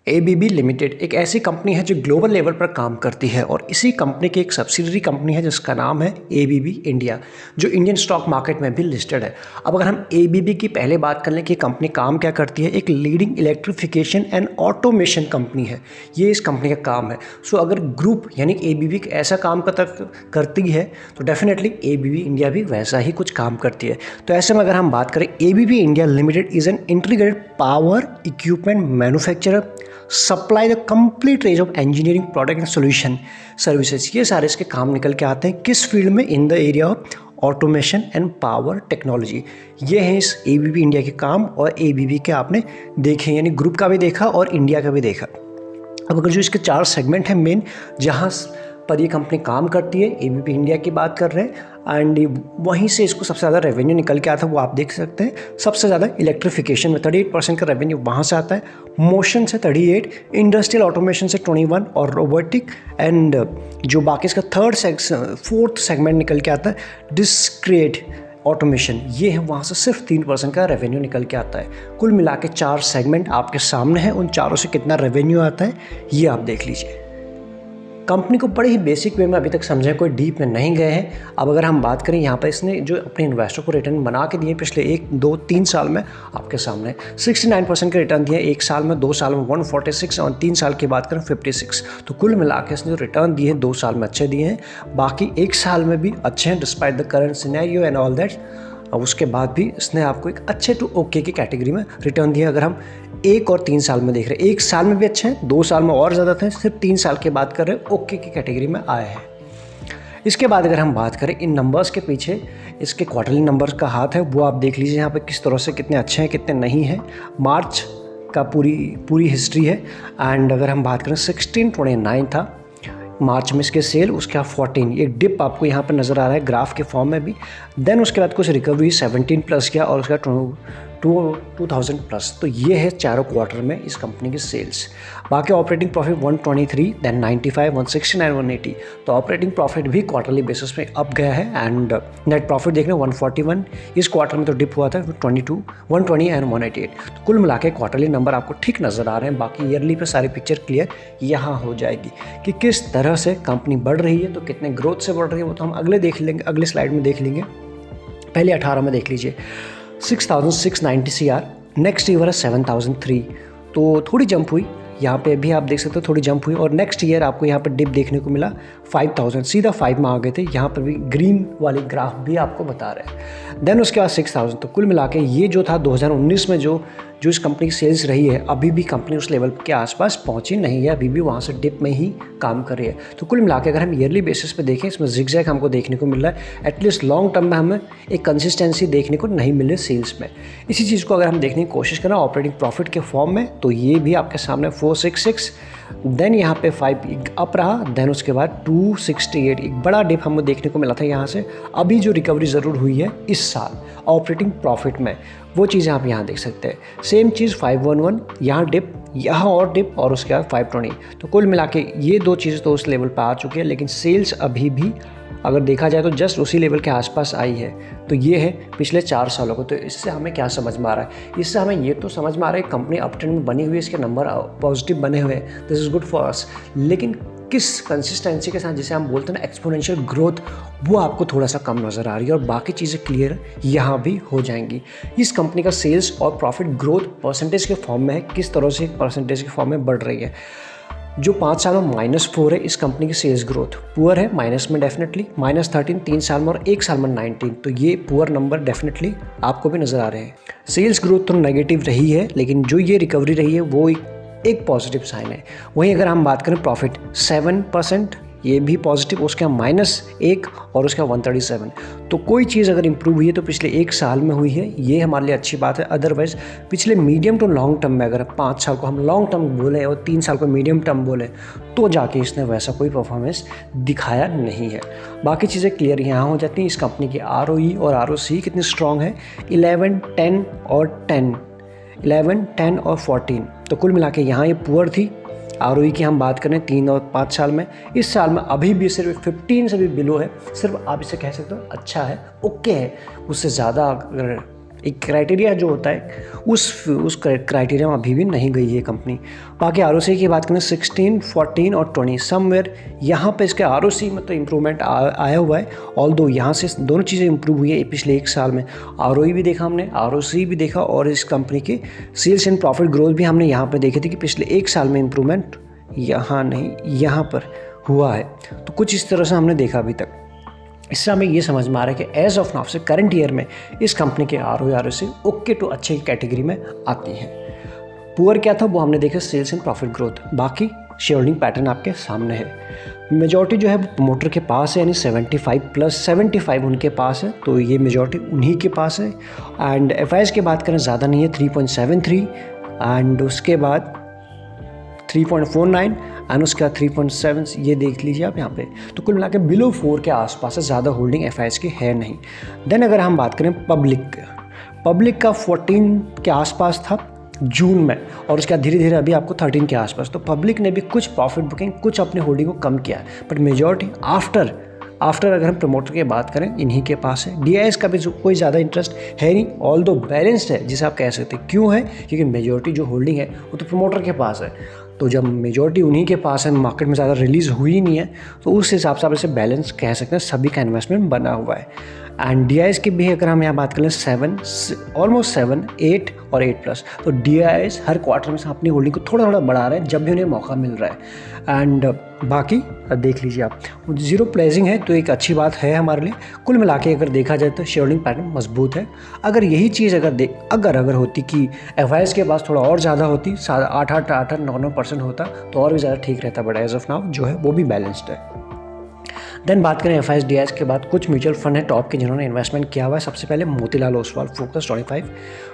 ABB limited एक ऐसी company है जो ग्लोबल लेवल पर काम करती है और इसी कंपनी की एक सब्सिडरी कंपनी है जिसका नाम है एबीबी इंडिया, जो इंडियन स्टॉक मार्केट में भी लिस्टेड है। अब अगर हम एबीबी की पहले बात कर लें कि कंपनी काम क्या करती है, एक leading electrification and automation company है, ये इस कंपनी का काम है। सो अगर ग्रुप यानी एबीबी ऐसा काम करती है तो डेफिनेटली एबीबी इंडिया भी वैसा ही कुछ काम करती है। तो ऐसे में अगर हम बात करें, ABB India limited is an integrated power equipment manufacturer, supply the complete range of engineering product and solution services. ये सारे इसके काम निकल के आते हैं किस फील्ड में? In the area of automation and power technology. ये है इस एबीबी इंडिया के काम, और एबीबी के आपने देखे यानी ग्रुप का भी देखा और इंडिया का भी देखा। अब अगर जो इसके 4 सेगमेंट हैं मेन जहाँ पर ये कंपनी काम करती है, एबीबी इंडिया की बात कर रहे हैं, एंड वहीं से इसको सबसे ज़्यादा रेवेन्यू निकल के आता है, वो आप देख सकते हैं। सबसे ज़्यादा इलेक्ट्रिफिकेशन में 38% का रेवेन्यू वहाँ से आता है, मोशन से 38, इंडस्ट्रियल ऑटोमेशन से 21 और रोबोटिक एंड जो बाकी इसका फोर्थ सेगमेंट निकल के आता है डिस्क्रीट ऑटोमेशन, ये है, वहाँ से सिर्फ 3% का रेवेन्यू निकल के आता है। कुल मिला के 4 सेगमेंट आपके सामने हैं, उन चारों से कितना रेवेन्यू आता है ये आप देख लीजिए। कंपनी को बड़े ही बेसिक वे में अभी तक समझे, कोई डीप में नहीं गए हैं। अब अगर हम बात करें यहाँ पर इसने जो अपने इन्वेस्टर को रिटर्न बना के दिए पिछले 1, 2, 3 साल में आपके सामने 69% के रिटर्न दिए, 1 साल में, 2 साल में 146 और 3 साल की बात करें 56। तो कुल मिला के इसने जो रिटर्न दिए हैं 2 साल में अच्छे दिए हैं, बाकी 1 साल में भी अच्छे हैं despite the current scenario and all that. और उसके बाद भी इसने आपको एक अच्छे टू ओके की कैटेगरी में रिटर्न दिया। अगर हम 1 और 3 साल में देख रहे हैं, 1 साल में भी अच्छे हैं, 2 साल में और ज़्यादा थे, सिर्फ 3 साल की बात कर रहे हैं ओके की कैटेगरी में आए हैं। इसके बाद अगर हम बात करें इन नंबर्स के पीछे इसके क्वार्टरली नंबर्स का हाथ है, वो आप देख लीजिए यहाँ पे किस तरह से कितने अच्छे हैं कितने नहीं हैं। मार्च का पूरी हिस्ट्री है, एंड अगर हम बात करें 1629 था मार्च में इसके सेल, उसके बाद 14, एक डिप आपको यहाँ पर नज़र आ रहा है ग्राफ के फॉर्म में भी। देन उसके बाद कुछ रिकवरी 17 प्लस गया और उसका 2000 प्लस। तो ये है चारों क्वार्टर में इस कंपनी की सेल्स। बाकी ऑपरेटिंग प्रॉफिट 123, देन 95, 169, 180। तो ऑपरेटिंग प्रॉफिट भी क्वार्टरली बेसिस पे अप गया है, एंड नेट प्रॉफिट देख रहे हैं 141, इस क्वार्टर में तो डिप हुआ था 120 एंड 188। तो कुल मिला के क्वार्टरली नंबर आपको ठीक नज़र आ रहे हैं। बाकी ईयरली पे सारी पिक्चर क्लियर यहाँ हो जाएगी कि किस तरह से कंपनी बढ़ रही है, तो कितने ग्रोथ से बढ़ रही है वो तो हम अगले स्लाइड में देख लेंगे। पहले 18 में देख लीजिए 6690 CR, नेक्स्ट ईयर है 7003, तो थोड़ी जंप हुई यहाँ पे भी आप देख सकते हो, थोड़ी जंप हुई। और नेक्स्ट ईयर आपको यहाँ पर डिप देखने को मिला 5000, सीधा 5 में आ गए थे, यहाँ पर भी ग्रीन वाली ग्राफ भी आपको बता रहे हैं। देन उसके बाद 6000। तो कुल मिला के ये जो था 2019 में जो इस कंपनी की सेल्स रही है, अभी भी कंपनी उस लेवल के आसपास पहुंची नहीं है, अभी भी वहाँ से डिप में ही काम कर रही है। तो कुल मिला के अगर हम ईयरली बेसिस पे देखें, इसमें जिगजैग हमको देखने को मिल रहा है। एटलीस्ट लॉन्ग टर्म में हमें एक कंसिस्टेंसी देखने को नहीं मिले सेल्स में। इसी चीज़ को अगर हम देखने की कोशिश करें ऑपरेटिंग प्रॉफिट के फॉर्म में, तो ये भी आपके सामने 466, देन यहाँ पे 5 अप रहा, देन उसके बाद 268, एक बड़ा डिप हमें देखने को मिला था यहाँ से। अभी जो रिकवरी ज़रूर हुई है इस साल ऑपरेटिंग प्रॉफिट में, वो चीज़ें आप यहाँ देख सकते हैं। सेम चीज़ 511, यहाँ डिप, यहाँ और डिप, और उसके बाद 520। तो कुल मिला के ये 2 चीज़ें तो उस लेवल पर आ चुकी है, लेकिन सेल्स अभी भी अगर देखा जाए तो जस्ट उसी लेवल के आसपास आई है। तो ये है पिछले 4 सालों को। तो इससे हमें क्या समझ में आ रहा है? इससे हमें ये तो समझ में आ रहा है कंपनी अप ट्रेंड में बनी हुई है, इसके नंबर पॉजिटिव बने हुए हैं, this is good for us. लेकिन किस कंसिस्टेंसी के साथ, जिसे हम बोलते हैं ना एक्सपोनेंशियल ग्रोथ, वो आपको थोड़ा सा कम नज़र आ रही है, और बाकी चीज़ें क्लियर यहाँ भी हो जाएंगी। इस कंपनी का सेल्स और प्रॉफिट ग्रोथ परसेंटेज के फॉर्म में है, किस तरह से परसेंटेज के फॉर्म में बढ़ रही है। जो 5 साल में -4 है इस कंपनी की सेल्स ग्रोथ, पुअर है, माइनस में डेफिनेटली, -13 3 साल में और 1 साल में 19। तो ये पुअर नंबर डेफिनेटली आपको भी नज़र आ रहे हैं। सेल्स ग्रोथ तो नेगेटिव रही है, लेकिन जो ये रिकवरी रही है वो एक पॉजिटिव साइन है। वहीं अगर हम बात करें प्रॉफिट 7%, ये भी पॉजिटिव, उसके -1 और उसका 137। तो कोई चीज़ अगर इंप्रूव हुई है तो पिछले 1 साल में हुई है, ये हमारे लिए अच्छी बात है। अदरवाइज पिछले मीडियम टू लॉन्ग टर्म में अगर 5 साल को हम लॉन्ग टर्म बोले और 3 साल को मीडियम टर्म बोले, तो जाके इसने वैसा कोई परफॉर्मेंस दिखाया नहीं है। बाकी चीज़ें क्लियर यहाँ हो जाती हैं। इस कंपनी की ROE और ROC कितनी स्ट्रॉन्ग है, 11, 10 और 10, 11, 10 और 14। तो कुल मिला के यहाँ ये पुअर थी। ROE की हम बात करें 3 और 5 साल में, इस साल में अभी भी सिर्फ 15 से भी बिलो है, सिर्फ आप इसे कह सकते हो अच्छा है, ओके है। उससे ज़्यादा अगर एक क्राइटेरिया जो होता है उस क्राइटेरिया में अभी भी नहीं गई है कंपनी। बाकी आरओसी की बात करें 16, 14 और 20 समवेयर यहाँ पे इसके आरओसी में तो इम्प्रूवमेंट आया हुआ है। ऑल्दो यहाँ से दोनों चीज़ें इम्प्रूव हुई है पिछले एक साल में। आरओई भी देखा हमने, आरओसी भी देखा, और इस कंपनी के सेल्स एंड प्रॉफिट ग्रोथ भी हमने यहाँ पर देखे थे कि पिछले एक साल में इम्प्रूवमेंट यहाँ नहीं यहाँ पर हुआ है। तो कुछ इस तरह से हमने देखा अभी तक। इससे हमें ये समझ में आ रहा है कि एज ऑफ नाउ से करंट ईयर में इस कंपनी के आरओसी ओके टू अच्छे की कैटेगरी में आती है। पुअर क्या था वो हमने देखा सेल्स एंड प्रॉफिट ग्रोथ। बाकी शेयर होल्डिंग पैटर्न आपके सामने है। मेजॉरिटी जो है वो प्रमोटर के पास है, यानी 75+75 उनके पास है, तो ये मेजॉरिटी उन्हीं के पास है। एंड एफआईएस की बात करें ज़्यादा नहीं है, 3.73 एंड उसके बाद 3.49 एंड उसका 3.7 ये देख लीजिए आप यहाँ पे। तो कुल मिलाकर बिलो 4 के आसपास है, ज़्यादा होल्डिंग एफआईएस की है नहीं। देन अगर हम बात करें पब्लिक का 14 के आसपास था जून में, और उसके बाद धीरे धीरे अभी आपको 13 के आसपास। तो पब्लिक ने भी कुछ प्रॉफिट बुकिंग, कुछ अपनी होल्डिंग को कम किया, बट मेजॉरिटी आफ्टर अगर हम प्रमोटर की बात करें इन्हीं के पास है। डीआईएस का भी कोई ज़्यादा इंटरेस्ट है नहीं, ऑल्दो बैलेंस्ड है जिसे आप कह सकते हैं। क्यों है? क्योंकि मेजॉरिटी जो होल्डिंग है वो तो प्रमोटर के पास है। तो जब मेजॉरिटी उन्हीं के पास है, मार्केट में ज़्यादा रिलीज़ हुई नहीं है, तो उस हिसाब से आप इसे बैलेंस कह सकते हैं, सभी का इन्वेस्टमेंट बना हुआ है। एंड डीआईएस की भी अगर हम यहाँ बात करें 7, 8 और 8+, तो डीआईएस हर क्वार्टर में से अपनी होल्डिंग को थोड़ा थोड़ा बढ़ा रहे हैं जब भी उन्हें मौका मिल रहा है। एंड बाकी देख लीजिए आप, जीरो प्लेजिंग है तो एक अच्छी बात है हमारे लिए। कुल मिला के अगर देखा जाए तो शेयर होल्डिंग पैटर्न मजबूत है। अगर यही चीज़ अगर होती कि एफआईएस के पास थोड़ा और ज़्यादा होती, 8, 9% होता तो और भी ज़्यादा ठीक रहता, बट एज ऑफ नाउ जो है वो भी बैलेंस्ड है। देन बात करें एफआईएस डीआईएस के बाद कुछ म्यूचुअल फंड है टॉप के जिन्होंने इन्वेस्टमेंट किया हुआ है। सबसे पहले Motilal Oswal focus 25,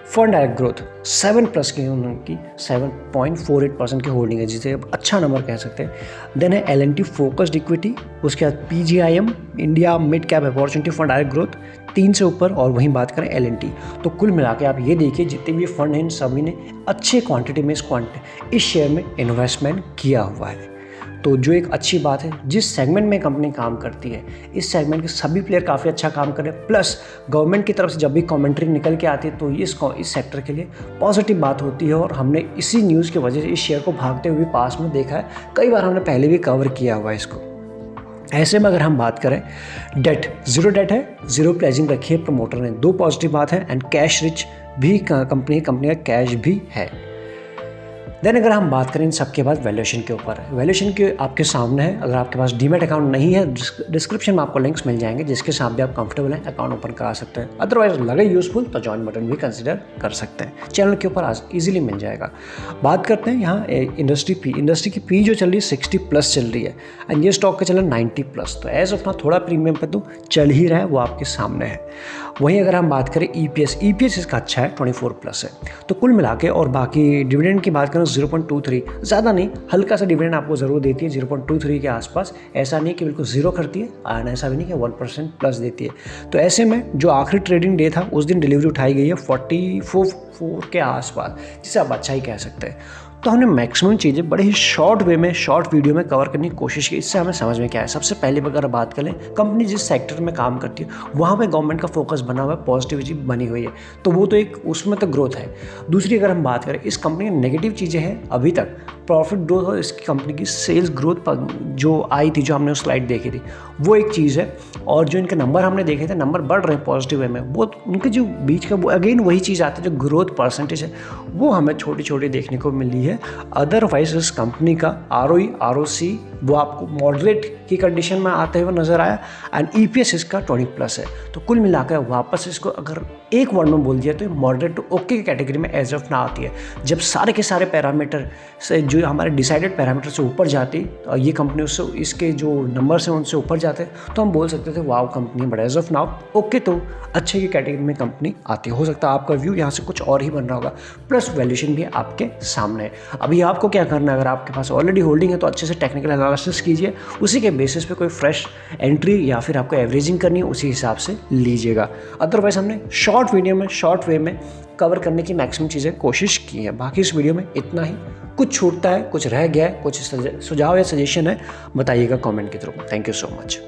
fund direct growth 7+ की उनकी 7.48% की होल्डिंग है, जिसे अच्छा नंबर कह सकते हैं। देन है एल&टी फोकस्ड इक्विटी, उसके बाद PGIM India mid cap opportunity fund direct growth 3 से ऊपर, और वहीं बात करें एल&टी। तो कुल मिला के आप ये देखिए जितने भी फंड हैं इन सभी ने अच्छे क्वांटिटी में इस शेयर में इन्वेस्टमेंट किया हुआ है। तो जो एक अच्छी बात है, जिस सेगमेंट में कंपनी काम करती है इस सेगमेंट के सभी प्लेयर काफ़ी अच्छा काम कर रहे हैं। प्लस गवर्नमेंट की तरफ से जब भी कमेंट्री निकल के आती है तो इस सेक्टर के लिए पॉजिटिव बात होती है, और हमने इसी न्यूज़ की वजह से इस शेयर को भागते हुए पास में देखा है। कई बार हमने पहले भी कवर किया हुआ है इसको। ऐसे में अगर हम बात करें ज़ीरो डेट है, ज़ीरो प्लेजिंग रखी है प्रमोटर ने, 2 पॉजिटिव बात है। एंड कैश रिच भी कंपनी का कैश भी है। देन अगर हम बात करें इन सबके बाद वैल्यूएशन के ऊपर, वैल्यूएशन के आपके सामने है। अगर आपके पास डीमैट अकाउंट नहीं है, डिस्क्रिप्शन में आपको लिंक्स मिल जाएंगे जिसके साथ भी आप कंफर्टेबल हैं अकाउंट ओपन करा सकते हैं। अदरवाइज लगे यूजफुल तो जॉइन बटन भी कंसिडर कर सकते हैं, चैनल के ऊपर आज ईजिली मिल जाएगा। बात करते हैं यहाँ इंडस्ट्री की पी जो चल रही है 60+ चल रही है, एंड ये स्टॉक का चल रहा है 90+। तो एज ऑफ ना थोड़ा प्रीमियम पर तो चल ही रहा है, वो आपके सामने है। वहीं अगर हम बात करें ईपीएस इसका अच्छा है, 24+ है। तो कुल मिला के, और बाकी डिविडेंड की बात करें 0.23, ज़्यादा नहीं, हल्का सा डिविडेंड आपको ज़रूर देती है 0.23 के आसपास। ऐसा नहीं कि बिल्कुल ज़ीरो करती है, और ऐसा भी नहीं कि 1% देती है। तो ऐसे में जो आखिरी ट्रेडिंग डे था उस दिन डिलीवरी उठाई गई है 44 के आसपास, जिसे आप अच्छा ही कह सकते हैं। तो हमने मैक्सिमम चीज़ें बड़े ही शॉर्ट वे में, शॉर्ट वीडियो में कवर करने की कोशिश की। इससे हमें समझ में क्या है। सबसे पहले अगर बात करें, कंपनी जिस सेक्टर में काम करती है वहाँ पे गवर्नमेंट का फोकस बना हुआ है, पॉजिटिविटी बनी हुई है, तो वो तो एक उसमें तो ग्रोथ है। दूसरी अगर हम बात करें इस कंपनी की नेगेटिव चीज़ें हैं अभी तक प्रॉफिट ग्रोथ और इसकी कंपनी की सेल्स ग्रोथ पर जो आई थी, जो हमने उस स्लाइड देखी थी, वो एक चीज़ है। और जो इनके नंबर हमने देखे थे, नंबर बढ़ रहे हैं पॉजिटिव वे में, वो उनके जो बीच का वो अगेन वही चीज़ आती है, जो ग्रोथ परसेंटेज है वो हमें छोटी छोटी देखने को मिली है। अदरवाइज इस कंपनी का आरओई आरओसी वो आपको मॉडरेट की कंडीशन में आते हुए नजर आया, एंड ईपीएस इसका 20+ है। तो कुल मिलाकर वापस इसको अगर एक वर्ड में बोल दिया तो मॉडरेट टू ओके की कैटेगरी में एज ऑफ ना आती है। जब सारे के सारे पैरामीटर से जो हमारे डिसाइडेड पैरामीटर से ऊपर जाती और ये कंपनी उससे इसके जो नंबर्स हैं उनसे ऊपर जाते तो हम बोल सकते थे wow company, but as of now okay तो अच्छे की कैटेगरी में कंपनी आती है। हो सकता है आपका व्यू यहाँ से कुछ और ही बन रहा होगा, प्लस वैल्यूएशन भी आपके सामने है। अभी आपको क्या करना है, अगर आपके पास ऑलरेडी होल्डिंग है तो अच्छे से टेक्निकल एनालिसिस कीजिए, उसी के बेसिस पे कोई फ्रेश एंट्री या फिर आपको एवरेजिंग करनी है उसी हिसाब से लीजिएगा। अदरवाइज हमने शॉर्ट वीडियो में शॉर्ट वे में कवर करने की मैक्सिमम चीज़ें कोशिश की है। बाकी इस वीडियो में इतना ही। कुछ छूटता है, कुछ रह गया है, कुछ सुझाव या सजेशन है, बताइएगा कमेंट के through. Thank you so much.